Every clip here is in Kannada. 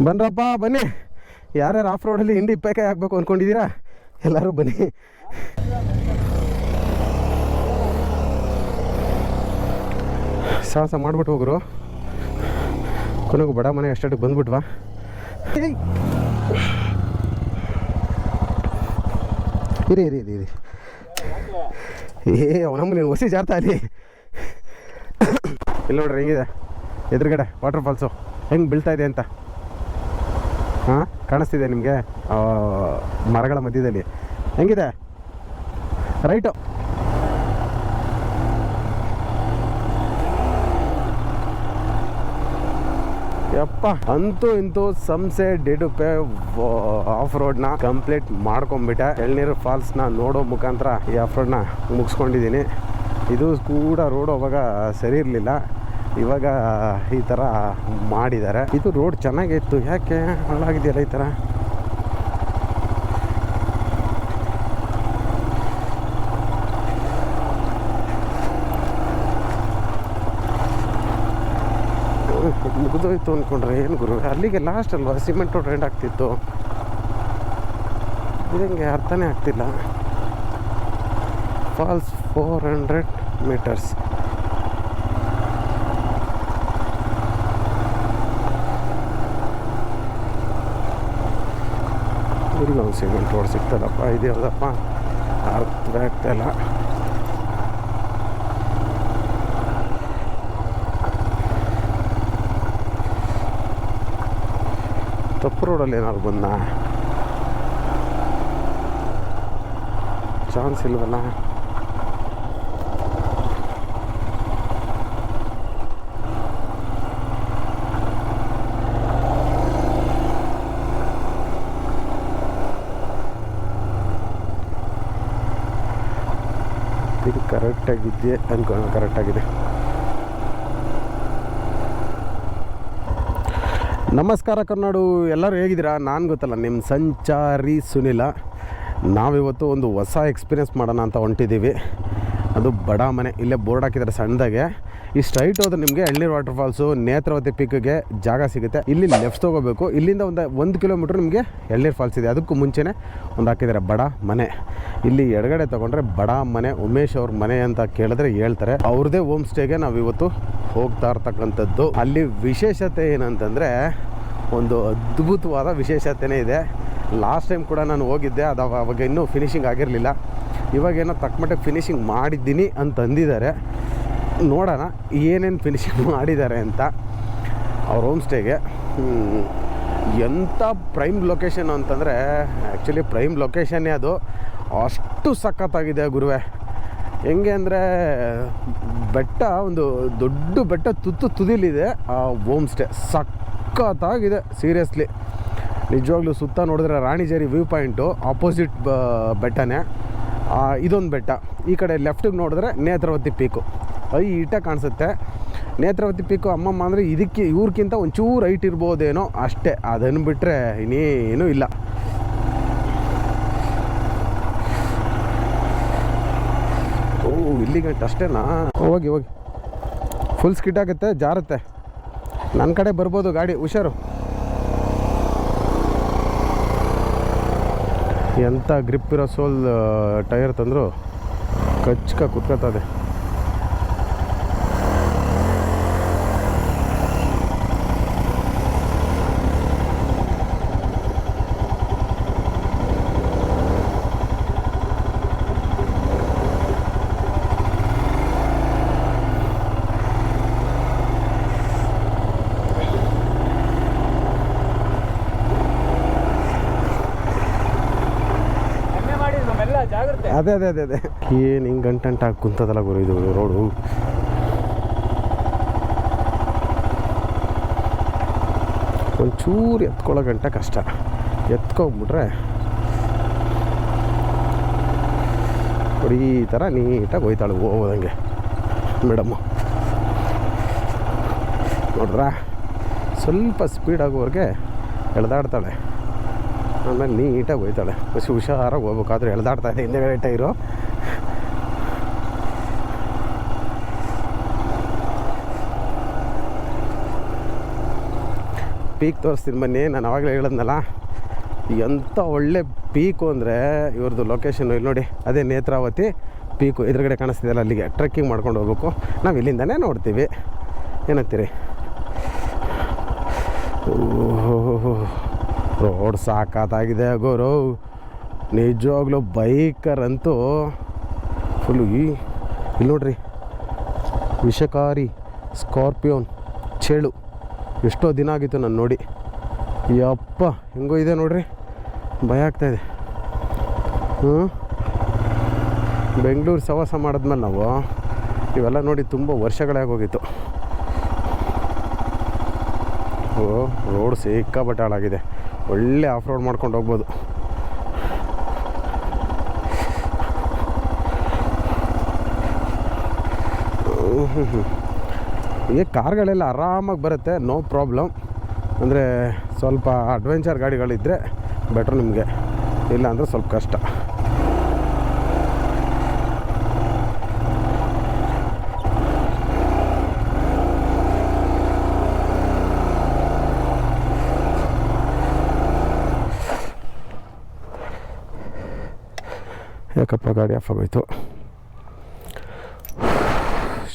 ಬನ್ರಪ್ಪ ಬನ್ನಿ. ಯಾರ್ಯಾರು ಆಫ್ ರೋಡಲ್ಲಿ ಹಿಂಡಿ ಇಪ್ಪಕಾಯಿ ಹಾಕ್ಬೇಕು ಅಂದ್ಕೊಂಡಿದ್ದೀರಾ ಎಲ್ಲರೂ ಬನ್ನಿ. ಸಾಹಸ ಮಾಡ್ಬಿಟ್ಟು ಹೋಗ್ರು. ಕೊನೆಗೂ ಬಡ ಮನೆ ಅಷ್ಟಕ್ಕೆ ಬಂದ್ಬಿಟ್ವಾ. ಇರಿ ಇರಿ ಇರಿ ಇರಿ ಅವನಮ್ಮ ನೀನು ಹೊಸಿ ಜಾರ್ತಾ ಅಲ್ಲಿ. ಇಲ್ಲಿ ನೋಡ್ರಿ ಹೆಂಗಿದೆ ಎದುರುಗಡೆ ವಾಟರ್ ಫಾಲ್ಸು ಹೆಂಗೆ ಬೀಳ್ತಾ ಇದೆ ಅಂತ. ಹಾಂ ಕಾಣಿಸ್ತಿದೆ ನಿಮಗೆ ಮರಗಳ ಮಧ್ಯದಲ್ಲಿ ಹೆಂಗಿದೆ ರೈಟು. ಯಪ್ಪ ಅಂತೂ ಇಂತೂ ಸಂಸೆ ಡಿಡುಪೆ ಆಫ್ ರೋಡ್ನ ಕಂಪ್ಲೀಟ್ ಮಾಡ್ಕೊಂಬಿಟ್ಟೆ. ಎಳ್ನೀರು ಫಾಲ್ಸ್ನ ನೋಡೋ ಮುಖಾಂತರ ಈ ಆಫ್ ರೋಡ್ನ ಮುಗಿಸ್ಕೊಂಡಿದ್ದೀನಿ. ಇದು ಕೂಡ ರೋಡ್ ಅವಾಗ ಸರಿ ಇರಲಿಲ್ಲ, ಇವಾಗ ಈ ಥರ ಮಾಡಿದ್ದಾರೆ. ಇದು ರೋಡ್ ಚೆನ್ನಾಗಿತ್ತು, ಯಾಕೆ ಹಾಳಾಗಿದೆಯಲ್ಲ ಈ ಥರ. ಮುಗಿದೋಯ್ತು ಅಂದ್ಕೊಂಡ್ರೆ ಏನು ಗುರು, ಅಲ್ಲಿಗೆ ಲಾಸ್ಟ್ ಅಲ್ವಾ ಸಿಮೆಂಟ್ ರೋಡ್ ಎಂಡ್ ಆಗ್ತಿತ್ತು. ಇದಂಗೆ ಅರ್ಥನೇ ಆಗ್ತಿಲ್ಲ. Falls 400 metres. ಇಲ್ಲ ಒಂದು ಸಿಮೆಂಟ್ ರೋಡ್ ಸಿಗ್ತದಪ್ಪ, ಇದು ಯಾವುದಪ್ಪ ಅರ್ಥವೇ ಆಗ್ತಾಯಿಲ್ಲ. ತಪ್ಪು ರೋಡಲ್ಲಿ ಏನಾದ್ರು ಬಂದ ಚಾನ್ಸ್ ಇಲ್ವಲ್ಲ. ಇದು ಕರೆಕ್ಟಾಗಿದೆಯೇ ಅನ್ಕೋಣ, ಕರೆಕ್ಟಾಗಿದೆ. ನಮಸ್ಕಾರ ಕರ್ನಾಡು, ಎಲ್ಲರೂ ಹೇಗಿದ್ದೀರಾ? ನಾನು ಗೊತ್ತಲ್ಲ ನಿಮ್ಮ ಸಂಚಾರಿ ಸುನಿಲ. ನಾವಿವತ್ತು ಒಂದು ಹೊಸ ಎಕ್ಸ್ಪೀರಿಯೆನ್ಸ್ ಮಾಡೋಣ ಅಂತ ಹೊಂಟಿದ್ದೀವಿ. ಅದು ಬಡ ಮನೆ. ಇಲ್ಲೇ ಬೋರ್ಡ್ ಹಾಕಿದ್ದಾರೆ ಸಣ್ಣದಾಗೆ. ಈ ಸ್ಟ್ರೈಟ್ ಹೋದ್ರೆ ನಿಮಗೆ ಎಳ್ನೀರು ವಾಟರ್ ಫಾಲ್ಸು ನೇತ್ರಾವತಿ ಪೀಕ್ಗೆ ಜಾಗ ಸಿಗುತ್ತೆ. ಇಲ್ಲಿ ಲೆಫ್ಟ್ ತೊಗೋಬೇಕು. ಇಲ್ಲಿಂದ ಒಂದು ಕಿಲೋಮೀಟ್ರ್ ನಿಮಗೆ ಎಳ್ನೀರು ಫಾಲ್ಸ್ ಇದೆ. ಅದಕ್ಕೂ ಮುಂಚೆನೇ ಒಂದು ಹಾಕಿದ್ದಾರೆ ಬಡ ಮನೆ. ಇಲ್ಲಿ ಎಡಗಡೆ ತೊಗೊಂಡ್ರೆ ಬಡ ಮನೆ ಉಮೇಶ್ ಅವ್ರ ಮನೆ ಅಂತ ಕೇಳಿದ್ರೆ ಹೇಳ್ತಾರೆ. ಅವ್ರದ್ದೇ ಹೋಮ್ ಸ್ಟೇಗೆ ನಾವಿವತ್ತು ಹೋಗ್ತಾ ಇರ್ತಕ್ಕಂಥದ್ದು. ಅಲ್ಲಿ ವಿಶೇಷತೆ ಏನಂತಂದರೆ ಒಂದು ಅದ್ಭುತವಾದ ವಿಶೇಷತೆಯೇ ಇದೆ. ಲಾಸ್ಟ್ ಟೈಮ್ ಕೂಡ ನಾನು ಹೋಗಿದ್ದೆ, ಅದು ಅವಾಗ ಇನ್ನೂ ಫಿನಿಷಿಂಗ್ ಆಗಿರಲಿಲ್ಲ. ಇವಾಗೇನೋ ತಕ್ಕಮಟ್ಟಿಗೆ ಫಿನಿಷಿಂಗ್ ಮಾಡಿದ್ದೀನಿ ಅಂತ ಅಂದಿದ್ದಾರೆ. ನೋಡೋಣ ಏನೇನು ಫಿನಿಷಿಂಗ್ ಮಾಡಿದ್ದಾರೆ ಅಂತ ಅವ್ರ ಹೋಮ್ ಸ್ಟೇಗೆ. ಎಂಥ ಪ್ರೈಮ್ ಲೊಕೇಶನ್ ಅಂತಂದರೆ ಆ್ಯಕ್ಚುಲಿ ಪ್ರೈಮ್ ಲೊಕೇಶನ್ನೇ ಅದು. ಅಷ್ಟು ಸಖತ್ತಾಗಿದೆ ಗುರುವೆ. ಹೆಂಗೆ ಅಂದರೆ ಬೆಟ್ಟ, ಒಂದು ದೊಡ್ಡ ಬೆಟ್ಟ ತುದಿಲಿದೆ ಆ ಹೋಮ್ ಸ್ಟೇ. ಸಖತ್ತಾಗಿದೆ ಸೀರಿಯಸ್ಲಿ. ನಿಜವಾಗ್ಲೂ ಸುತ್ತ ನೋಡಿದ್ರೆ ರಾಣಿಜೇರಿ ವ್ಯೂ ಪಾಯಿಂಟು ಆಪೋಸಿಟ್ ಬೆಟ್ಟನೇ. ಇದೊಂದು ಬೆಟ್ಟ. ಈ ಕಡೆ ಲೆಫ್ಟಿಗೆ ನೋಡಿದ್ರೆ ನೇತ್ರಾವತಿ ಪೀಕು ಹೈಟ ಕಾಣಿಸುತ್ತೆ. ನೇತ್ರಾವತಿ ಪೀಕು ಅಮ್ಮಮ್ಮ ಅಂದರೆ ಇವ್ರಿಗಿಂತ ಒಂಚೂರು ಹೈಟ್ ಇರ್ಬೋದೇನೋ ಅಷ್ಟೇ. ಅದನ್ನು ಬಿಟ್ಟರೆ ಇನ್ನೇನೂ ಇಲ್ಲ. ಇಲ್ಲಿ ಗಂಟೆ ಅಷ್ಟೇನಾ? ಹೋಗಿ ಹೋಗಿ ಫುಲ್ ಸ್ಕಿಟ್ ಆಗುತ್ತೆ, ಜಾರುತ್ತೆ. ನನ್ನ ಕಡೆ ಬರ್ಬೋದು ಗಾಡಿ, ಹುಷಾರು. ಎಂಥ ಗ್ರಿಪ್ ಇರೋ ಸೋಲ್ ಟೈರ್ ತಂದರು ಕಚ್ಕ ಕುತ್ಕೋತದೆ. ಅದೇ ಅದೇ ಅದೇ ಅದೇ ಏನು ಹಿಂಗೆ ಗಂಟಂಟಾಗಿ ಕುಂತದಲ್ಲ ಗುರು ಇದು ರೋಡು. ಒಂಚೂರು ಎತ್ಕೊಳ್ಳೋ ಗಂಟ ಕಷ್ಟ. ಎತ್ಕೊಂಬಿಟ್ರೆ ನೋಡಿ ಈ ಥರ ನೀಟಾಗಿ ಹೋಯ್ತಾಳೆ ಹೋಗೋದಂಗೆ ಮೇಡಮ್ಮು. ನೋಡ್ರಾ ಸ್ವಲ್ಪ ಸ್ಪೀಡ್ ಆಗೋವರೆಗೆ ಎಳೆದಾಡ್ತಾಳೆ, ಆಮೇಲೆ ನೀಟಾಗಿ ಹೋಯ್ತಾಳೆ. ಬಸ್ ಹುಷಾರಾಗಿ ಹೋಗ್ಬೇಕಾದ್ರೆ ಎಳೆದಾಡ್ತಾ ಇದೆ ಹಿಂದೆಗಡೆ ಟೈರು. ಪೀಕ್ ತೋರಿಸ್ತೀನಿ ಬನ್ನಿ. ನಾನು ಆವಾಗಲೇ ಹೇಳಿದ್ನಲ್ಲ, ಎಂಥ ಒಳ್ಳೆ ಪೀಕು ಅಂದರೆ ಇವ್ರದ್ದು ಲೊಕೇಶನ್ನು. ಇಲ್ಲಿ ನೋಡಿ, ಅದೇ ನೇತ್ರಾವತಿ ಪೀಕು ಎದುರುಗಡೆ ಕಾಣಿಸ್ತಿದೆಯಲ್ಲ, ಅಲ್ಲಿಗೆ ಟ್ರೆಕ್ಕಿಂಗ್ ಮಾಡ್ಕೊಂಡು ಹೋಗ್ಬೇಕು. ನಾವು ಇಲ್ಲಿಂದನೇ ನೋಡ್ತೀವಿ. ಏನಂತೀರಿ? ರೋಡ್ ಸಾಕಾಗಿದೆ ಗೋರು, ನಿಜವಾಗ್ಲೂ. ಬೈಕರ್ ಅಂತೂ ಫುಲ್ಲು. ಇಲ್ಲಿ ನೋಡ್ರಿ, ವಿಷಕಾರಿ ಸ್ಕಾರ್ಪಿಯೋನ್ ಚೇಳು. ಎಷ್ಟೋ ದಿನ ಆಗಿತ್ತು ನಾನು ನೋಡಿ. ಯಪ್ಪ, ಹೆಂಗೋ ಇದೆ ನೋಡ್ರಿ, ಭಯ ಆಗ್ತಾಯಿದೆ. ಬೆಂಗಳೂರು ಸವಾಸ ಮಾಡಿದ್ಮೇಲೆ ನಾವು ಇವೆಲ್ಲ ನೋಡಿ ತುಂಬ ವರ್ಷಗಳೇ ಆಗೋಗಿತ್ತು. ರೋಡ್ ಸಿಕ್ಕಾಪಟ್ಟೆ ಹಾಳಾಗಿದೆ. ಒಳ್ಳೆ ಆಫ್ ರೋಡ್ ಮಾಡ್ಕೊಂಡು ಹೋಗ್ಬೋದು. ಈ ಕಾರ್ಗಳೆಲ್ಲ ಆರಾಮಾಗಿ ಬರುತ್ತೆ, ನೋ ಪ್ರಾಬ್ಲಮ್. ಅಂದರೆ ಸ್ವಲ್ಪ ಅಡ್ವೆಂಚರ್ ಗಾಡಿಗಳಿದ್ದರೆ ಬೆಟ್ರ್ ನಿಮಗೆ, ಇಲ್ಲ ಅಂದರೆ ಸ್ವಲ್ಪ ಕಷ್ಟ. ಯಾಕಪ್ಪ ಗಾಡಿ ಆಫ್ ಆಗೋಯ್ತು?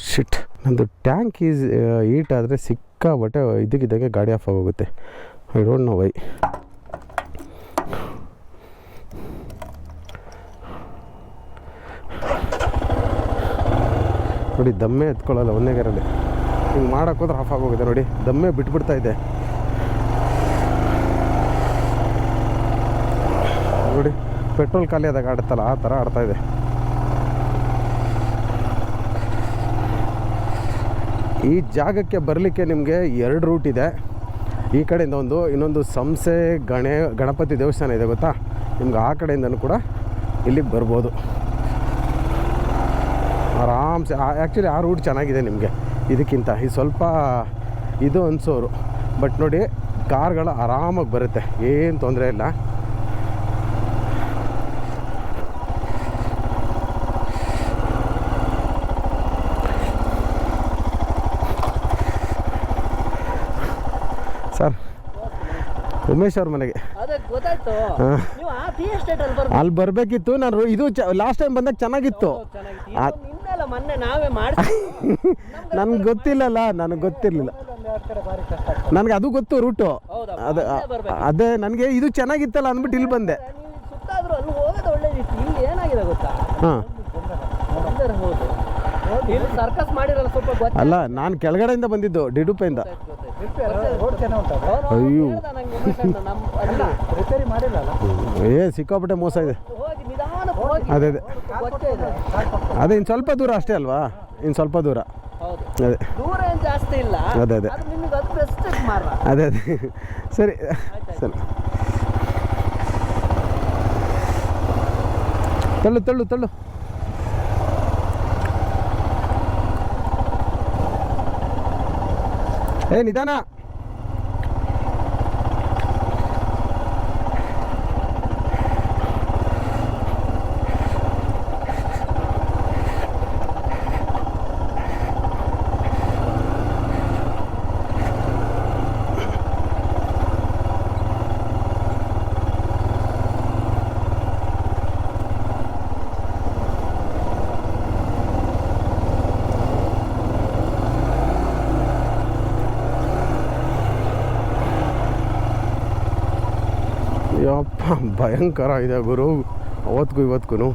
ಶಿಟ್, ನಂದು ಟ್ಯಾಂಕ್ ಹೀಟ್ ಆದರೆ ಸಿಕ್ಕಾಬಟ್ಟೆ ಇದಕ್ಕಿದ್ದಾಗೆ ಗಾಡಿ ಆಫ್ ಆಗೋಗುತ್ತೆ. I don't know why. ನೋಡಿ, ದಮ್ಮೆ ಎತ್ಕೊಳ್ಳಲ್ಲ ಒಂದೇ ಗೇರಲ್ಲಿ. ಹಿಂಗೆ ಮಾಡೋಕ್ಕೋದ್ರೆ ಆಫ್ ಆಗೋಗುತ್ತೆ ನೋಡಿ, ದಮ್ಮೆ ಬಿಟ್ಬಿಡ್ತಾ ಇದೆ ನೋಡಿ. ಪೆಟ್ರೋಲ್ ಖಾಲಿ ಆದಾಗ ಆಡುತ್ತಲ್ಲ, ಆ ಥರ ಆಡ್ತಾಯಿದೆ. ಈ ಜಾಗಕ್ಕೆ ಬರಲಿಕ್ಕೆ ನಿಮಗೆ 2 ರೂಟ್ ಇದೆ. ಈ ಕಡೆಯಿಂದ ಒಂದು, ಇನ್ನೊಂದು ಸಂಸೆ ಗಣಪತಿ ದೇವಸ್ಥಾನ ಇದೆ ಗೊತ್ತಾ ನಿಮ್ಗೆ. ಆ ಕಡೆಯಿಂದನೂ ಕೂಡ ಇಲ್ಲಿಗೆ ಬರ್ಬೋದು ಆರಾಮ್ಸೆ. ಆ್ಯಕ್ಚುಲಿ ಆ ರೂಟ್ ಚೆನ್ನಾಗಿದೆ ನಿಮಗೆ ಇದಕ್ಕಿಂತ. ಇದು ಸ್ವಲ್ಪ ಇದು ಅನಿಸೋರು, ಬಟ್ ನೋಡಿ ಕಾರ್ಗಳು ಆರಾಮಾಗಿ ಬರುತ್ತೆ, ಏನು ತೊಂದರೆ ಇಲ್ಲ. ಸರ್, ಉಮೇಶ್ ಅವ್ರ ಮನೆಗೆ ಅಲ್ಲಿ ಬರಬೇಕಿತ್ತು. ನಾನು ಇದು ಲಾಸ್ಟ್ ಟೈಮ್ ಬಂದಾಗ ಚೆನ್ನಾಗಿತ್ತು. ನನಗೆ ಗೊತ್ತಿಲ್ಲಲ್ಲ, ನನಗೆ ಗೊತ್ತಿರಲಿಲ್ಲ. ನನಗೆ ಅದು ಗೊತ್ತು ರೂಟು. ಅದೇ ನನಗೆ ಇದು ಚೆನ್ನಾಗಿತ್ತಲ್ಲ ಅಂದ್ಬಿಟ್ಟು ಇಲ್ಲಿ ಬಂದೆ. ಹಾಂ, ಅಲ್ಲ, ನಾನು ಕೆಳಗಡೆಯಿಂದ ಬಂದಿದ್ದು, ಡಿಡುಪೆಯಿಂದ. ಅಯ್ಯೋ, ಸಿಕ್ಕಾಪಟ್ಟೆ ಮೋಸ ಇದೆ. ಅದೇ ಅದೇ ಅದೇ ಇನ್ನು ಸ್ವಲ್ಪ ದೂರ ಅಷ್ಟೇ ಅಲ್ವಾ? ಇನ್ನು ಸ್ವಲ್ಪ ದೂರ. ಅದೇ ಅದೇ ಅದೇ ಅದೇ ಅದೇ ಸರಿ ಸರಿ. ತಳ್ಳು ತಳ್ಳು ತಳ್ಳು. ನಿಧಾನ. ಯಪ್ಪ, ಭಯಂಕರ ಇದೆ ಗುರು, ಅವತ್ತಿಗೂ ಇವತ್ತಿಗೂ.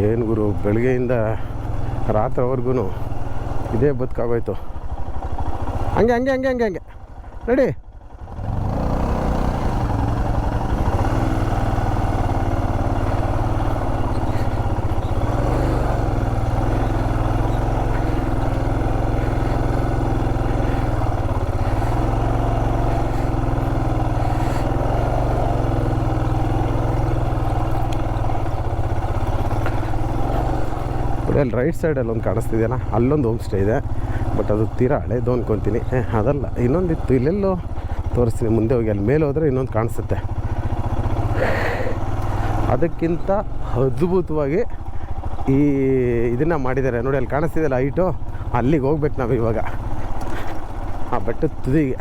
ಏನು ಗುರು, ಬೆಳಗ್ಗೆಯಿಂದ ರಾತ್ರಿವರೆಗೂ ಇದೇ ಬದುಕಾಗೋಯ್ತು. ಹಂಗೆ ಹಂಗೆ ಹಂಗೆ ಹಂಗೆ ಹಂಗೆ ನಡಿ. ಅಲ್ಲಿ ರೈಟ್ ಸೈಡಲ್ಲಿ ಒಂದು ಕಾಣಿಸ್ತಿದೆಯಲ್ಲ, ಅಲ್ಲೊಂದು ಹೋಮ್ ಸ್ಟೇ ಇದೆ. ಬಟ್ ಅದು ತೀರಾ ಹಳೇದು ಅಂದ್ಕೊತೀನಿ. ಅದಲ್ಲ, ಇನ್ನೊಂದಿತ್ತು ಇಲ್ಲೆಲ್ಲೋ ತೋರಿಸ್ತೀನಿ. ಮುಂದೆ ಹೋಗಿ ಅಲ್ಲಿ ಮೇಲೆ ಹೋದರೆ ಇನ್ನೊಂದು ಕಾಣಿಸುತ್ತೆ. ಅದಕ್ಕಿಂತ ಅದ್ಭುತವಾಗಿ ಈ ಇದನ್ನು ಮಾಡಿದ್ದಾರೆ ನೋಡಿ, ಅಲ್ಲಿ ಕಾಣಿಸ್ತಿದೆಯಲ್ಲ ಹೈಟು, ಅಲ್ಲಿಗೆ ಹೋಗ್ಬೇಕು ನಾವು ಇವಾಗ ಆ ಬೆಟ್ಟದ ತುದಿಗೆ.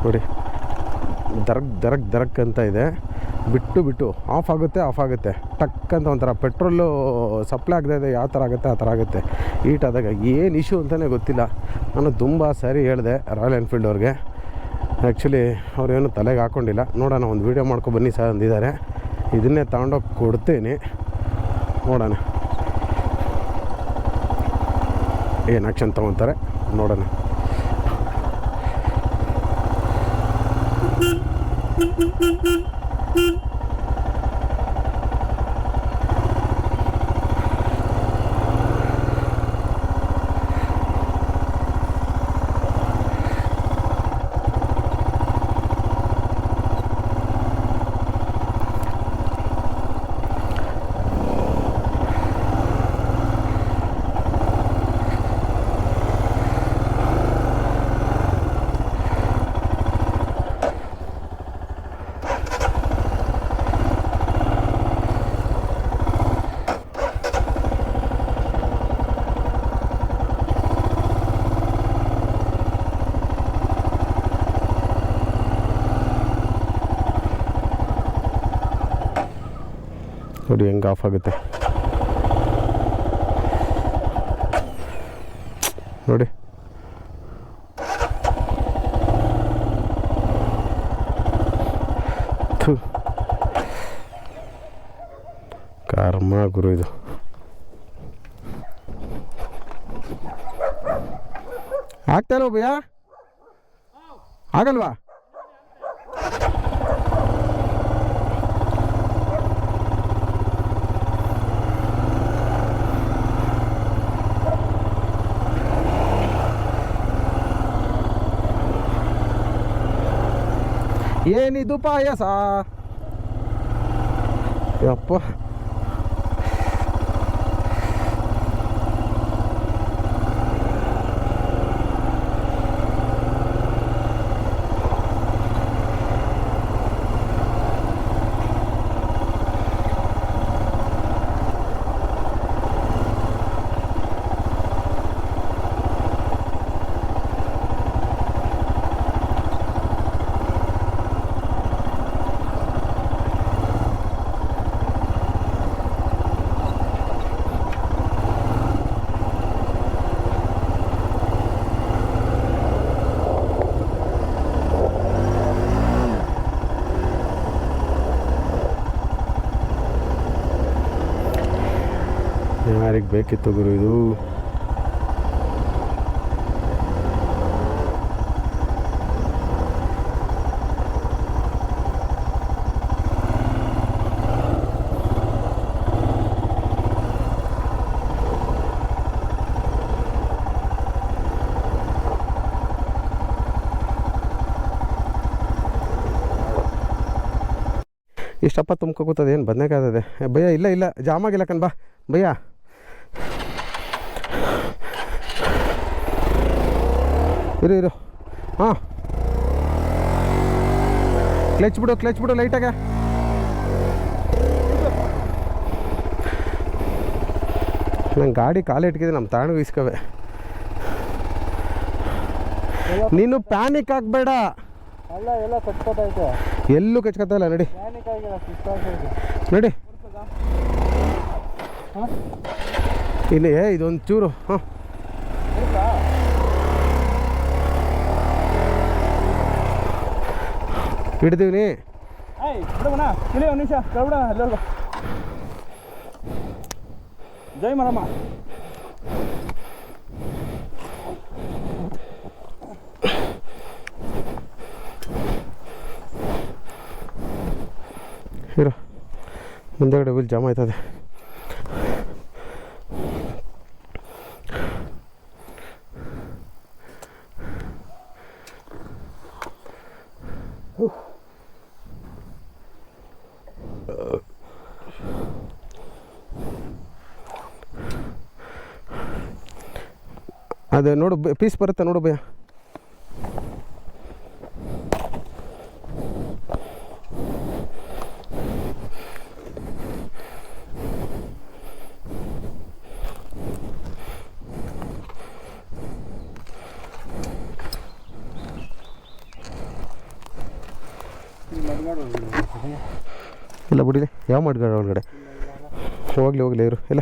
ನೋಡಿ ದರಕ್ ಅಂತ ಇದೆ, ಬಿಟ್ಟು ಆಫ್ ಆಗುತ್ತೆ ಟಕ್ ಅಂತ. ಒಂಥರ ಪೆಟ್ರೋಲು ಸಪ್ಲೈ ಆಗದೆ ಇದೆ, ಯಾವ ಥರ ಆಗುತ್ತೆ ಆ ಥರ ಆಗುತ್ತೆ. ಹೀಟ್ ಆದಾಗ ಏನು ಇಶ್ಯೂ ಅಂತಲೇ ಗೊತ್ತಿಲ್ಲ. ನಾನು ತುಂಬ ಸಾರಿ ಹೇಳಿದೆ ರಾಯಲ್ ಎನ್ಫೀಲ್ಡ್ ಅವ್ರಿಗೆ, ಆ್ಯಕ್ಚುಲಿ ಅವ್ರೇನು ತಲೆಗೆ ಹಾಕ್ಕೊಂಡಿಲ್ಲ. ನೋಡೋಣ, ಒಂದು ವೀಡಿಯೋ ಮಾಡ್ಕೊಂಡು ಬನ್ನಿ ಸರ್ ಅಂದಿದ್ದಾರೆ. ಇದನ್ನೇ ತಗೊಂಡೋಗಿ ಕೊಡ್ತೀನಿ, ನೋಡೋಣ ಏನು ಆ್ಯಕ್ಷನ್ ತೊಗೊತಾರೆ ನೋಡೋಣ. ನೋಡಿ ಹೆಂಗೆ ಆಫ್ ಆಗುತ್ತೆ ನೋಡಿ. ಕರ್ಮ ಗುರು ಇದು. ಆಗ್ತಾ ಇಲ್ಲ ಭಯ್ಯ, ಆಗಲ್ವಾ? ಏನಿದು ಪಾಯಸ ಯಪ್ಪ. ಯಾರಿಗೆ ಬೇಕಿತ್ತು ಗುರು ಇದು? ಇಷ್ಟಪ್ಪ ತುಂಬ್ಕೋತದೆ, ಏನು ಬದನೇಕಾಗದೆ ಭಯ್ಯ? ಇಲ್ಲ ಜಾಮಾಗಿಲ್ಲ ಕಣ್ ಬಾ ಭಯ್ಯ. ಇರು ಹಾಂ, ಕ್ಲಚ್ ಬಿಡು ಲೈಟಾಗೆ. ನಂಗೆ ಗಾಡಿ ಕಾಲು ಇಟ್ಕಿದೆ, ನಮ್ಮ ತಾಣ ಇಸ್ಕವೆ. ನೀನು ಪ್ಯಾನಿಕ್ ಆಗಬೇಡ. ಅಲ್ಲ ಎಲ್ಲ ಕಚ್ಕೋತೈತೆ, ಎಲ್ಲೂ ಕಚ್ಕೋತಾ ಇಲ್ಲ. ನಡಿ ನಡಿ ಇಲ್ಲಿ ಇದೊಂದು ಚೂರು. ಹಾಂ ಹಿಡ್ದೀವಿ. ಇಲ್ಲಿ ಒಂದು ನಿಮಿಷ ಕೇಳ್ಬಿಡ. ಎಲ್ಲರಿಗೂ ಜೈ ಮರಮ್ಮ. ಇರೋ ಮುಂದೆಗಡೆ ವೀಲ್ ಜಾಮ್ ಆಯ್ತದೆ. ಅದು ನೋಡು ಪೀಸ್ ಬರುತ್ತೆ ನೋಡು ಭಯ್ಯ. ಇಲ್ಲ ಬಿಡಿಲಿ, ಯಾವ ಮಡ್ಗಾಡ ಒಳಗಡೆ ಹೋಗಲಿ ಇರು. ಇಲ್ಲ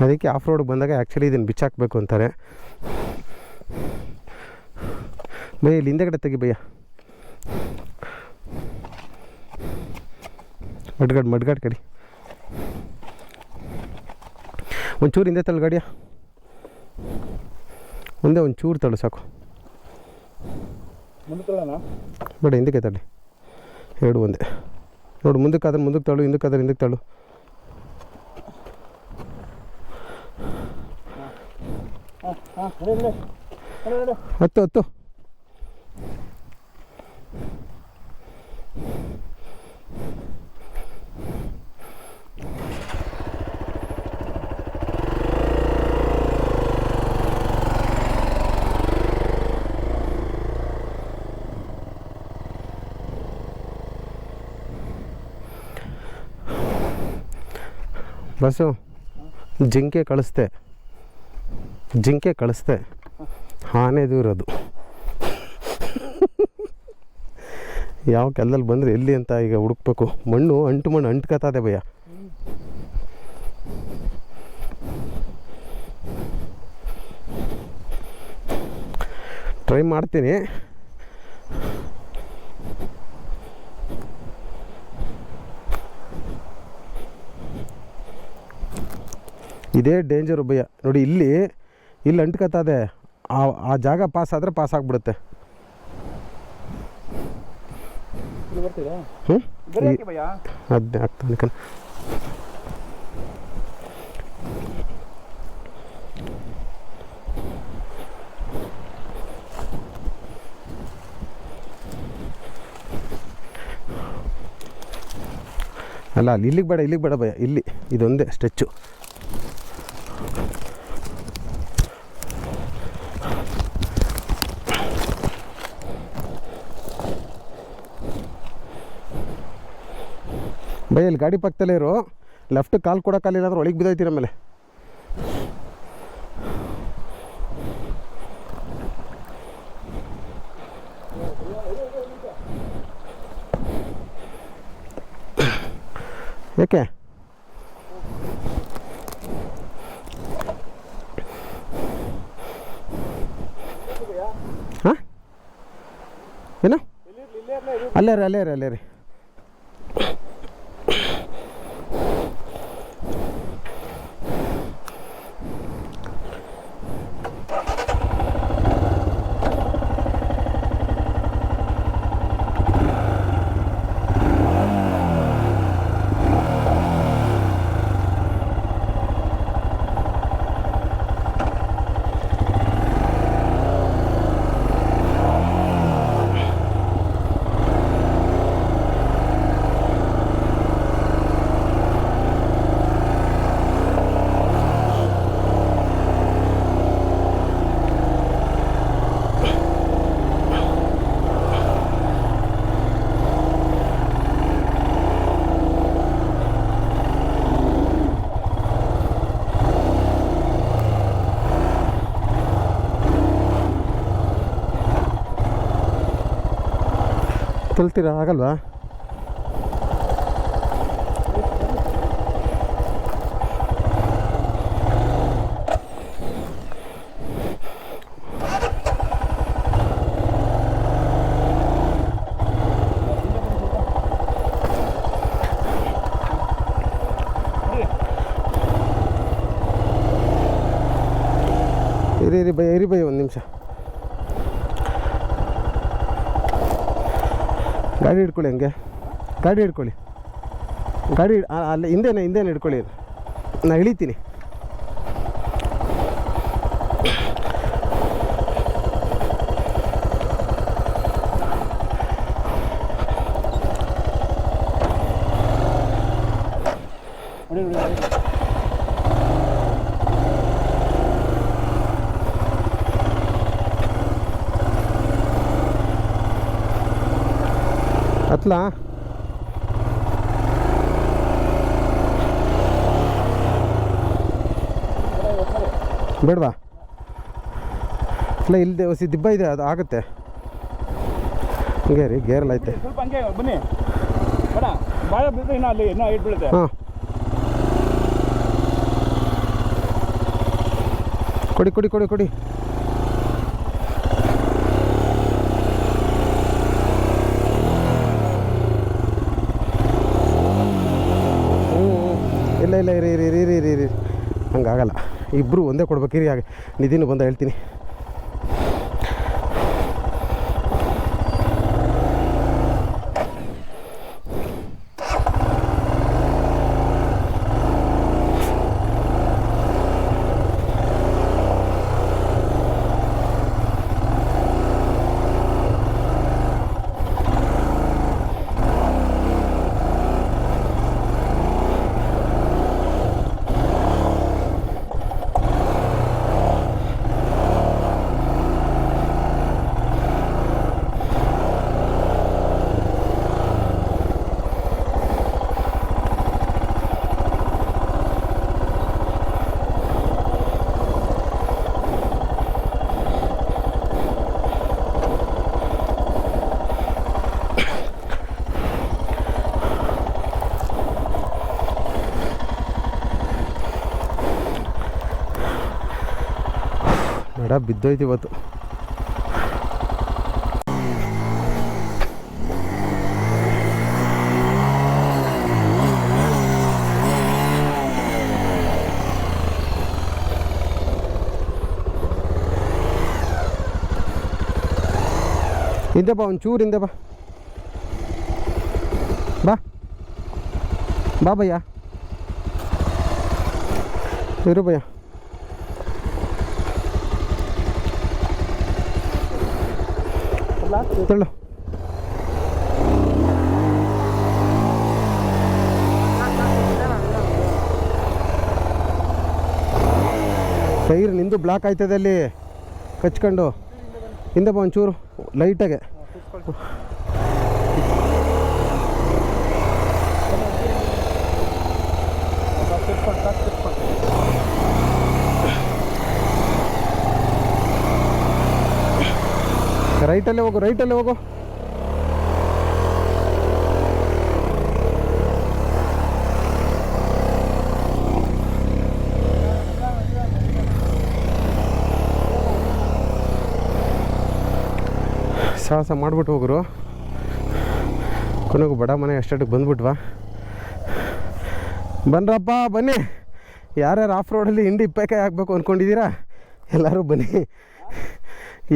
ಅದಕ್ಕೆ ಆಫ್ ರೋಡ್ಗೆ ಬಂದಾಗ ಆ್ಯಕ್ಚುಲಿ ಇದನ್ನು ಬಿಚ್ಚಾಕಬೇಕು ಅಂತಾರೆ. ಭಯ್ಯ ಇಲ್ಲಿ ಹಿಂದೆಗಡೆ ತೆಗಿ ಭಯ್ಯ. ಮಡ್ಗಾಡ್ ಕಡಿ ಒಂಚೂರು ಹಿಂದೆ ತಳ್ಳು ಗಾಡಿಯ, ಒಂದೇ ಒಂಚೂರು ತಳ್ಳು ಸಾಕು. ಬೇಡ ಹಿಂದಕ್ಕೆ ತಳ್ಳಿ, ಎರಡು ಒಂದೇ ನೋಡು. ಮುಂದಕ್ಕಾದ್ರೆ ಮುಂದಕ್ಕೆ ತಳ್ಳು, ಹಿಂದಕ್ಕಾದ್ರೆ ಹಿಂದಕ್ಕೆ ತಳ್ಳು. ಹತ್ತು ಬಸ್ಸು. ಜಿಂಕೆ ಕಳಿಸ್ತೆ ಆನೆದು ಇರೋದು. ಯಾವ ಕೆಲ್ಲಲ್ಲಿ ಬಂದರೆ ಎಲ್ಲಿ ಅಂತ ಈಗ ಹುಡುಕ್ಬೇಕು. ಮಣ್ಣು ಅಂಟ್ಕತ್ತದೆ ಭಯ್ಯ. ಟ್ರೈ ಮಾಡ್ತೀನಿ. ಇದೇ ಡೇಂಜರು ಭಯ್ಯ. ನೋಡಿ ಇಲ್ಲಿ ಅಂಟ್ಕತ್ತದೆ. ಆ ಜಾಗ ಪಾಸ್ ಆದರೆ ಪಾಸ್ ಆಗಿಬಿಡುತ್ತೆ. ಅದೇ ಆಗ್ತಾನೆ. ಅಲ್ಲ ಅಲ್ಲಿ ಇಲ್ಲಿಗೆ ಬೇಡ ಭಯ್ಯ. ಇಲ್ಲಿ ಇದೊಂದೇ ಸ್ಟೆಚ್ಚು. ಭಯ್ಯ ಇಲ್ಲಿ ಗಾಡಿ ಪಕ್ಕದಲ್ಲೇ ಇರು. ಲೆಫ್ಟ್ ಕಾಲು ಕೊಡೋಕ್ಕಾಲಿಲ್ಲ ಅಂದ್ರೆ ಒಳಗೆ ಬಿದ್ದೈತಿ ಆಮೇಲೆ. ಯಾಕೆ ಹಾಂ ಏನು ಅಲ್ಲೇ ರೀ. ತೊಳ್ತೀರಾ? ಆಗಲ್ವಾ? ಇರಿ ಬೈ ಒಂದು ನಿಮಿಷ. ಗಾಡಿ ಹಿಡ್ಕೊಳ್ಳಿ, ಹಂಗೆ ಗಾಡಿ ಹಿಡ್ಕೊಳ್ಳಿ. ಅಲ್ಲಿ ಹಿಂದೇನೆ ಹಿಡ್ಕೊಳ್ಳಿ. ನಾನು ಇಳಿತೀನಿ. ಹತ್ಲಾ ಬೇಡವಾ ಇಲ್ಲ ಇಲ್ಲದೆ ಹೊಸ ದಿಬ್ಬ ಇದೆ ಅದು ಆಗುತ್ತೆ ಹಂಗೆ ರೀ ಗೇರ್ಲ್ ಐತೆ ಸ್ವಲ್ಪ ಹಂಗೆ ಬನ್ನಿ ಬೇಡ ಭಾಳ ಬಿದ್ದರೆ ಇನ್ನೂ ಅಲ್ಲಿ ಇನ್ನೂ ಹೈಟ್ ಬೀಳುತ್ತೆ. ಹಾಂ ಕೊಡಿ ಕೊಡಿ ಕೊಡಿ ಕೊಡಿ ಇಲ್ಲ ಇಲ್ಲ ಇರಿ ಇರಿ ಇರಿ ಇರಿ ಇರಿ ಹಂಗಾಗಲ್ಲ ಇಬ್ಬರು ಒಂದೇ ಕೊಡ್ಬೇಕಿರಿ ಹಾಗೆ ನಿಧಿನೂ ಬಂದ ಹೇಳ್ತೀನಿ. ಮೇಡ ಬಿದ್ದೋಯ್ತು ಇವತ್ತು. ಹಿಂದೆ ಬಾ ಒಂಚೂರು ಹಿಂದೆ ಬಾ ಬಾ ಬಾ ಭಯ್ಯ ಇರು ಭಯ್ಯ. ತಳ್ಳು ಟೈರ್ ನಿಂದು ಬ್ಲಾಕ್ ಆಯ್ತದೆ ಅಲ್ಲಿ ಕಚ್ಕೊಂಡು ಹಿಂದೆ ಬಾ ಒಂಚೂರು ಲೈಟಾಗೆ. ರೈಟಲ್ಲೇ ಹೋಗು ರೈಟಲ್ಲೇ ಹೋಗು. ಸಾಹಸ ಮಾಡಿಬಿಟ್ಟು ಹೋಗ್ರು. ಕೊನೆಗೂ ಬಡ ಮನೆ ಅಷ್ಟೊಟ್ಟಿಗೆ ಬಂದ್ಬಿಟ್ವಾ. ಬನ್ರಪ್ಪ ಬನ್ನಿ. ಯಾರ್ಯಾರು ಆಫ್ ರೋಡಲ್ಲಿ ಹಿಂಡಿ ಇಪ್ಪೇಕಾಯಿ ಹಾಕಬೇಕು ಅಂದ್ಕೊಂಡಿದ್ದೀರಾ ಎಲ್ಲರೂ ಬನ್ನಿ.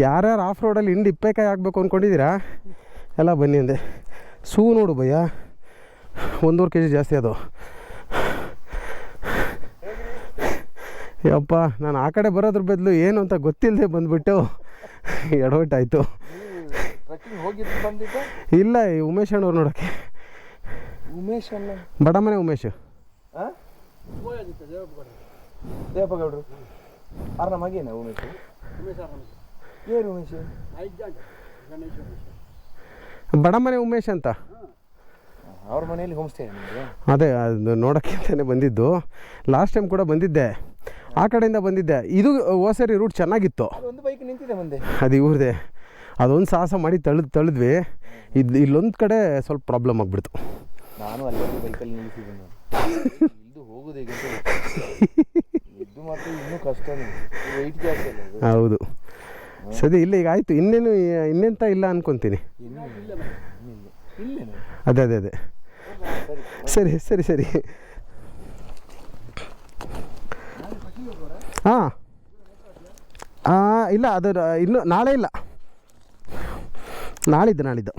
ಯಾರ್ಯಾರು ಆಫ್ ರೋಡಲ್ಲಿ ಹಿಂಡಿ ಇಪ್ಪೇಕಾಯಿ ಹಾಕಬೇಕು ಅಂದ್ಕೊಂಡಿದ್ದೀರಾ ಎಲ್ಲ ಬನ್ನಿ ಅಂದೆ. ಸೂ ನೋಡು ಭಯ್ಯ 1.5 kg ಜಾಸ್ತಿ ಅದು. ಯಪ್ಪ ನಾನು ಆ ಕಡೆ ಬರೋದ್ರ ಬದಲು ಏನು ಅಂತ ಗೊತ್ತಿಲ್ಲದೆ ಬಂದುಬಿಟ್ಟು ಎಡವಟ್ಟಾಯಿತು. ಇಲ್ಲ ಈ ಉಮೇಶ್ ಅಣ್ಣವ್ರು ನೋಡೋಕ್ಕೆ. ಉಮೇಶ್ ಅಣ್ಣ ಬಡ ಮನೆ ಉಮೇಶ್ ದೇವಪ್ಪ ಗೌಡ್ರು ಆರ ನಮಗೇನ ಉಮೇಶ್ ಏನು ಉಮೇಶ್ ಬಡ ಮನೆ ಉಮೇಶ್ ಅಂತ ಅವ್ರ ಮನೆಯಲ್ಲಿ ಹೋಮ್ ಸ್ಟೇ. ಅದೇ ಅದು ನೋಡೋಕ್ಕೆ ಅಂತಲೇ ಬಂದಿದ್ದು. ಲಾಸ್ಟ್ ಟೈಮ್ ಕೂಡ ಬಂದಿದ್ದೆ, ಆ ಕಡೆಯಿಂದ ಬಂದಿದ್ದೆ. ಇದು ಹೋಸರಿ ರೂಟ್ ಚೆನ್ನಾಗಿತ್ತು. ಒಂದು ಬೈಕ್ ನಿಂತಿದೆ ಮುಂದೆ, ಅದು ಇವ್ರದೇ. ಅದೊಂದು ಸಾಹಸ ಮಾಡಿ ತಳೆದ್ವಿ. ಇಲ್ಲೊಂದು ಕಡೆ ಸ್ವಲ್ಪ ಪ್ರಾಬ್ಲಮ್ ಆಗಿಬಿಡ್ತು. ನಾನು ಅಲ್ಲಿ ಬೈಕಲ್ಲಿ ನಿಲ್ಲಿಸಿದ್ದೀನಿ. ಇದು ಹೋಗೋದು ಹೇಗೆ ಇದು ಮಾತ್ರ ಇನ್ನೂ ಕಷ್ಟ. ವೆಯ್ಟ್ ಜಾಸ್ತಿ ಅಲ್ಲ. ಹೌದು ಸರಿ. ಇಲ್ಲ ಈಗ ಆಯಿತು. ಇನ್ನೆಂತ ಇಲ್ಲ ಅನ್ಕೊತೀನಿ. ಅದೇ ಅದೇ ಅದೇ ಸರಿ ಸರಿ ಸರಿ. ಹಾಂ ಇಲ್ಲ ಅದು ಇನ್ನು ನಾಳೆ ಇಲ್ಲ, ನಾಳಿದ್ದು.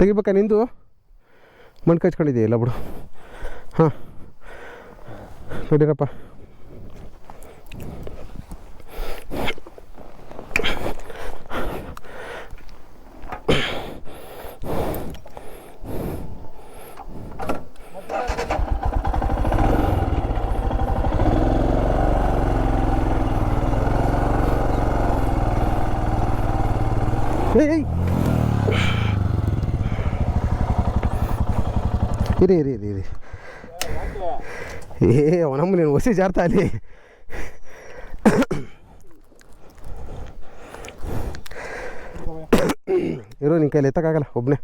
ತೆಗಿಬೇಕಾ ನಿಂದು ಮಣ್ಣು ಕಚ್ಕೊಂಡಿದೆಯಾ ಇಲ್ಲ ಬಿಡು. ಹಾಂ ನೋಡಿರಪ್ಪ, ಏಯ್ ಇರಿ ಇರಿ ಇರಿ ಇರಿ ಅವನಮ್ಮ ನೀನು ಹೊಸಿ ಜಾರ್ತಾ ಅಲ್ಲಿ. ಇರೋ ನಿನ್ನ ಕೈಲಿ ಎತ್ತಕ್ಕಾಗಲ್ಲ ಒಬ್ಬನೇ.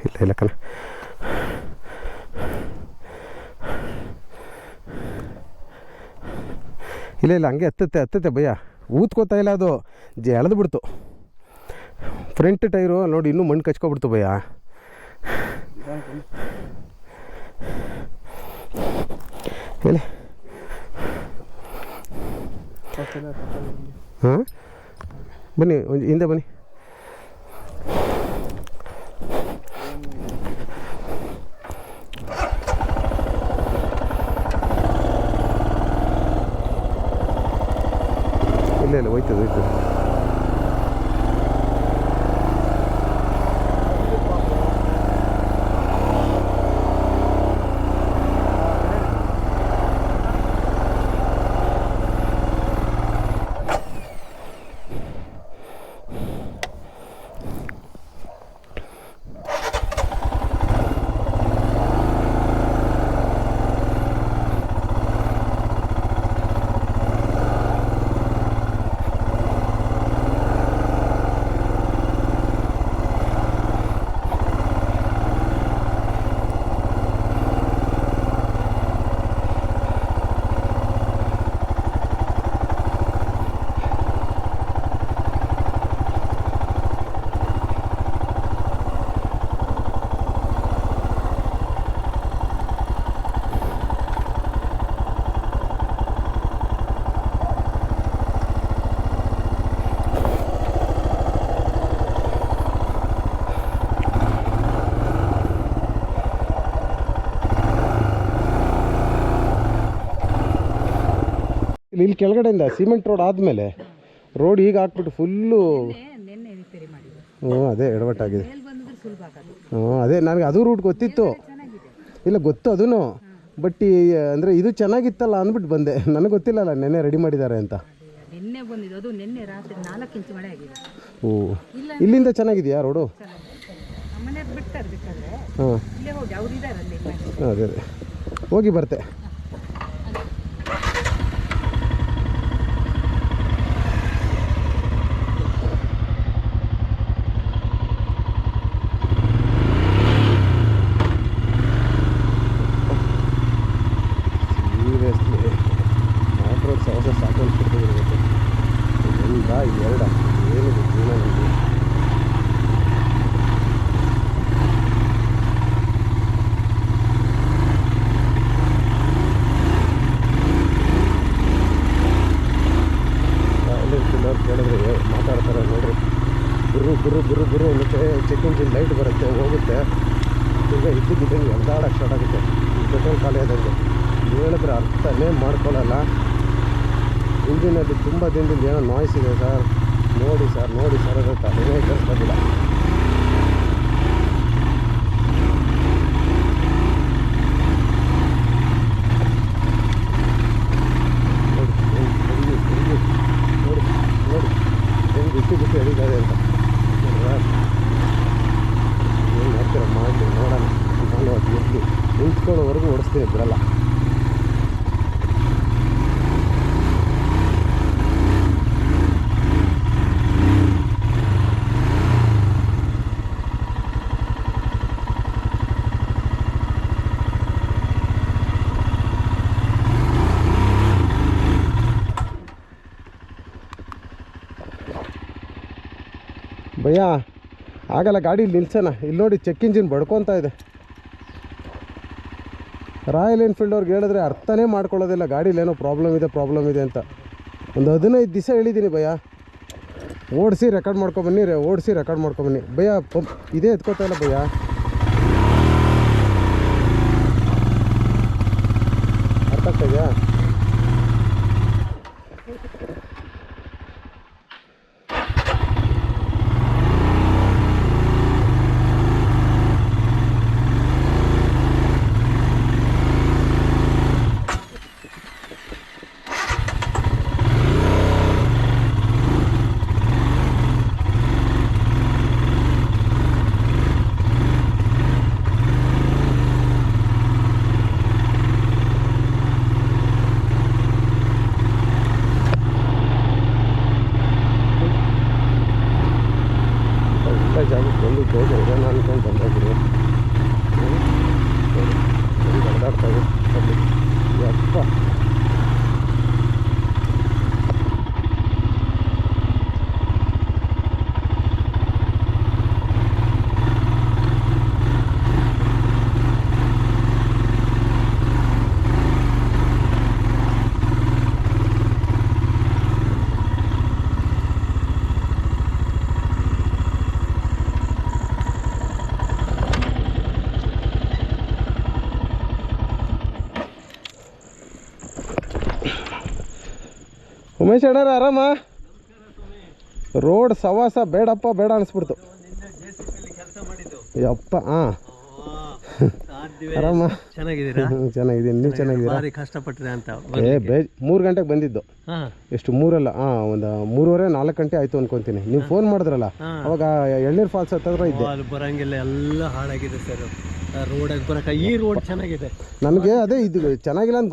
ಇಲ್ಲ ಇಲ್ಲ ಕಣ, ಇಲ್ಲ ಇಲ್ಲ ಹಂಗೆ ಹತ್ತುತ್ತೆ ಭಯ್ಯ, ಊದ್ಕೋತಾ ಇಲ್ಲ ಅದು, ಎಳೆದು ಬಿಡ್ತು ಫ್ರಂಟ್ ಟೈರು ನೋಡಿ, ಇನ್ನೂ ಮಣ್ಣು ಕಚ್ಕೊಬಿಡ್ತು ಭಯ್ಯ. ಹೇಳಿ ಹಾಂ ಬನ್ನಿ, ಹಿಂದೆ ಬನ್ನಿ. ಇಲ್ಲ ಹೋಯ್ತದೆ ಇಲ್ಲಿ ಕೆಳಗಡೆಯಿಂದ ಸಿಮೆಂಟ್ ರೋಡ್ ಆದಮೇಲೆ ರೋಡ್ ಈಗ ಹಾಕ್ಬಿಟ್ಟು ಫುಲ್ಲು. ಹ್ಞೂ ಅದೇ ಎಡವಟ್ಟಾಗಿದೆ. ಹ್ಞೂ ಅದೇ ನನಗೆ ಅದು ರೂಟ್ ಗೊತ್ತಿತ್ತು, ಇಲ್ಲ ಗೊತ್ತು ಅದೂ, ಬಟ್ ಅಂದರೆ ಇದು ಚೆನ್ನಾಗಿತ್ತಲ್ಲ ಅಂದ್ಬಿಟ್ಟು ಬಂದೆ. ನನಗೆ ಗೊತ್ತಿಲ್ಲಲ್ಲ ನೆನ್ನೆ ರೆಡಿ ಮಾಡಿದ್ದಾರೆ ಅಂತ. ಓ ಇಲ್ಲಿಂದ ಚೆನ್ನಾಗಿದೆಯಾ ರೋಡು? ಹಾಂ ಅದೇ ಅದೇ ಹೋಗಿ ಬರ್ತೆ. ಎರಡ ಏನಿದೆ ಜೀವನ ನಮಗೆ. ಕೇಳಿದ್ರೆ ಮಾತಾಡ್ತಾರೆ ನೋಡ್ರಿ, ಗುರು ಅನ್ನುತ್ತೆ. ಚೆಕ್ ಇಂಜಿನ್ ಲೈಟ್ ಬರುತ್ತೆ, ಹೋಗುತ್ತೆ, ಈಗ ಇದ್ದಕ್ಕಿದ್ದಂಗೆ ಎಳ್ದಾಡಕ್ಕೆ ಸ್ಟಾರ್ಟ್ ಆಗುತ್ತೆ. ಪೆಟ್ರೋಲ್ ಖಾಲಿ ಆದಂಗೆ ಹೇಳಿದ್ರೆ ಅರ್ಥನೇ ಮಾಡ್ಕೊಳ್ಳಲ್ಲ. ಇಂಜಿನಲ್ಲಿ ತುಂಬ ದಿನದಿಂದ ಏನೋ ನಾಯ್ಸ್ ಇದೆ ಸರ್, ನೋಡಿ ಸರ್ ಅದು ತಲೆನೇ ಕೆಡಿಸ್ಕೋದಿಲ್ಲ. ನೋಡಿ ಹೆಂಗೆ ಬಿಟ್ಟು ಎಳಿತಾರೆ ಅಂತ. ಏನು ಮಾಡ್ತೀರ ಮಾಡಿ ನೋಡೋಣ. ನಾನು ಅದು ಎಲ್ಲಿ ನಿಂತ್ಕೊಳ್ಳೋವರೆಗೂ ಓಡಿಸ್ತೀನಿ, ಬಿಡಲ್ಲ. ಭಯ್ಯ ಆಗಲ್ಲ, ಗಾಡಿ ಇಲ್ಲಿ ನಿಲ್ಸೋಣ. ಇಲ್ಲಿ ನೋಡಿ ಚೆಕ್ ಇಂಜಿನ್ ಬಡ್ಕೊತಾ ಇದೆ. ರಾಯಲ್ ಎನ್ಫೀಲ್ಡ್ ಅವ್ರಿಗೆ ಹೇಳಿದ್ರೆ ಅರ್ಥನೇ ಮಾಡ್ಕೊಳ್ಳೋದಿಲ್ಲ, ಗಾಡೀಲೇನೋ ಪ್ರಾಬ್ಲಮ್ ಇದೆ ಅಂತ. ಒಂದು 15 ದಿವಸ ಹೇಳಿದ್ದೀನಿ ಭಯ್ಯ, ಓಡಿಸಿ ರೆಕಾರ್ಡ್ ಮಾಡ್ಕೊಬನ್ನಿ ಭಯ್ಯ. ಇದೇ ಎತ್ಕೋತಾ ಇಲ್ಲ ಭಯ್ಯ. ಅರ್ಥ ಆಗ್ತಾ ಇದೆಯಾ? ಜಾಗಕ್ಕೆ ಬಂದಿದ್ದು ಹೋಗೋಣ ಅನ್ಕೊಂಡು ಬಂದೋಗ್ರಿ. ಬಡದಾಡ್ತಾ ಇದೆ ಯಪ್ಪ. ಉಮೇಶ್ ಅಣ್ಣಾರ ಆರಾಮ? ರೋಡ್ ಸವಾಸ ಬೇಡ ಅನಿಸ್ಬಿಡ್ತು ಯಪ್ಪ. ಹಾಂ ಆರಾಮ? ಚೆನ್ನಾಗಿದ್ದೀನಿ. ನೀವು ಚೆನ್ನಾಗಿದ್ದೀರಾ? ಕಷ್ಟಪಟ್ಟರೆ ಅಂತ 3 ಗಂಟೆಗೆ ಬಂದಿದ್ದು. ಎಷ್ಟು 3 ಅಲ್ಲ, ಒಂದು 3:30-4 ಗಂಟೆ ಆಯಿತು ಅನ್ಕೊತೀನಿ. ನೀವು ಫೋನ್ ಮಾಡಿದ್ರಲ್ಲ ಅವಾಗ ಎಳ್ನೀರು ಫಾಲ್ಸ್ ಹತ್ತಿರ ಇದ್ದೆ. ಅಲ್ಲಿ ಬರಂಗಿಲ್ಲ, ಎಲ್ಲ ಹಾಳಾಗಿದೆ ಸರ್. ರೋಡಾಗಿ ಬರಕ ಈ ರೋಡ್ ಚೆನ್ನಾಗಿದೆ. ನನಗೆ ಅದೇ ಇದು ಚೆನ್ನಾಗಿಲ್ಲ ಅಂತ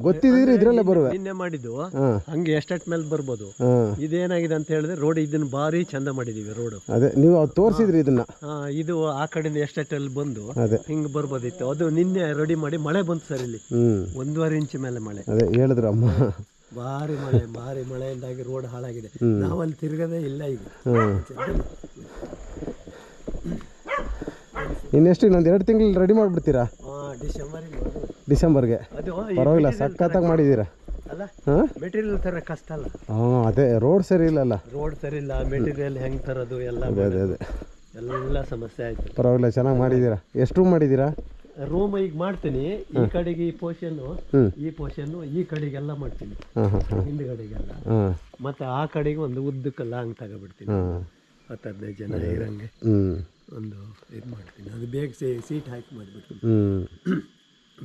ಗೊತ್ತಿದ್ರೆ ಇದ್ರಲ್ಲೇ ಬರುವೆ. ನಿನ್ನೆ ಮಾಡಿದ್ದು ಹಂಗೆ ಎಸ್ಟೇಟ್ ಮೇಲೆ ಬರ್ಬೋದು. ಇದೇನಾಗಿದೆ ಅಂತ ಹೇಳಿದ್ರೆ ರೋಡ್ ಇದನ್ನ ಭಾರಿ ಚಂದ ಮಾಡಿದೀವಿ ರೋಡ್. ಅದೇ ನೀವು ತೋರಿಸಿದ್ರಿ ಇದನ್ನ. ಇದು ಆ ಕಡೆಯಿಂದ ಎಸ್ಟೇಟ್ ಅಲ್ಲಿ ಬಂದು ಹಿಂಗ್ ಬರ್ಬೋದಿತ್ತು. ಅದು ನಿನ್ನೆ ರೆಡಿ ಮಾಡಿ ಮಳೆ ಬಂತು ಸರ್. ಇಲ್ಲಿ 1.5 ಇಂಚ್ ಮೇಲೆ ಮಳೆ. ಅದೇ ಹೇಳಿದ್ರು ಅಮ್ಮ. ಭಾರಿ ಮಳೆಯಿಂದಾಗಿ ರೋಡ್ ಹಾಳಾಗಿದೆ. ನಾವಲ್ಲಿ ತಿರ್ಗದೇ ಇಲ್ಲ ಈಗ. ಇನ್ನೆಷ್ಟು ಇನ್ನೊಂದು 2 ತಿಂಗಳು ರೆಡಿ ಮಾಡಿಬಿಡ್ತೀರಾ? ಡಿಸೆಂಬರ್ಗೆ. ಪರವಾಗಿಲ್ಲ, ಸಖತ್ತಾಗಿ ಮಾಡಿದ್ದೀರಾ. ಅಲ್ಲ ಮೆಟೀರಿಯಲ್ ತರ ಕಷ್ಟ ಅಲ್ಲ. ಅದೇ ರೋಡ್ ಸರಿ ಇಲ್ಲಲ್ಲ. ರೋಡ್ ಸರಿ ಇಲ್ಲ, ಮೆಟೀರಿಯಲ್ ಹೆಂಗ್ ತರೋದು ಎಲ್ಲ ಎಲ್ಲ ಸಮಸ್ಯೆ ಆಯ್ತು. ಪರವಾಗಿಲ್ಲ, ಚೆನ್ನಾಗಿ ಮಾಡಿದ್ದೀರಾ. ಎಷ್ಟು ರೂಮ್ ಮಾಡಿದ್ದೀರಾ? ರೂಮ್ ಈಗ ಮಾಡ್ತೀನಿ. ಈ ಕಡೆಗೆ ಈ ಪೋರ್ಷನ್ ಈ ಕಡೆಗೆಲ್ಲ ಮಾಡ್ತೀನಿ, ಹಿಂದ್ಗಡೆಗೆಲ್ಲ. ಮತ್ತೆ ಆ ಕಡೆಗೆ ಒಂದು ಉದ್ದಕ್ಕೆಲ್ಲ ಹಂಗೆ ತಗೊಬಿಡ್ತೀನಿ. 10-15 ಜನ ಇರಂಗೆ ಒಂದು ಇದು ಮಾಡ್ತೀನಿ. ಅದು ಬೇಗ ಸೀಟ್ ಹಾಕಿ ಮಾಡಿಬಿಡ್ತೀನಿ.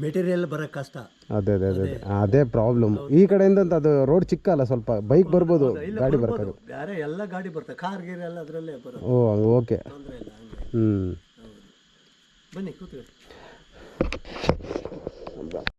ಮೆಟೀರಿಯಲ್ ಬರೋಕ್ಕೆ ಕಷ್ಟ. ಅದೇ ಪ್ರಾಬ್ಲಮ್. ಈ ಕಡೆಯಿಂದ ಅದು ರೋಡ್ ಚಿಕ್ಕ ಅಲ್ಲ, ಸ್ವಲ್ಪ ಬೈಕ್ ಬರ್ಬೋದು, ಗಾಡಿ ಬರ್ಬೋದು. ಬೇರೆ ಎಲ್ಲ ಗಾಡಿ ಬರ್ತವೆ, ಕಾರ್ ಗೀರ್ ಎಲ್ಲ ಅದರಲ್ಲೇ ಬರೋದು. ಓಕೆ. ತೊಂದರೆ ಇಲ್ಲ. ಹ್ಞೂ ಬನ್ನಿ ಕೂತ್ಕೊಳ್ಳಿ.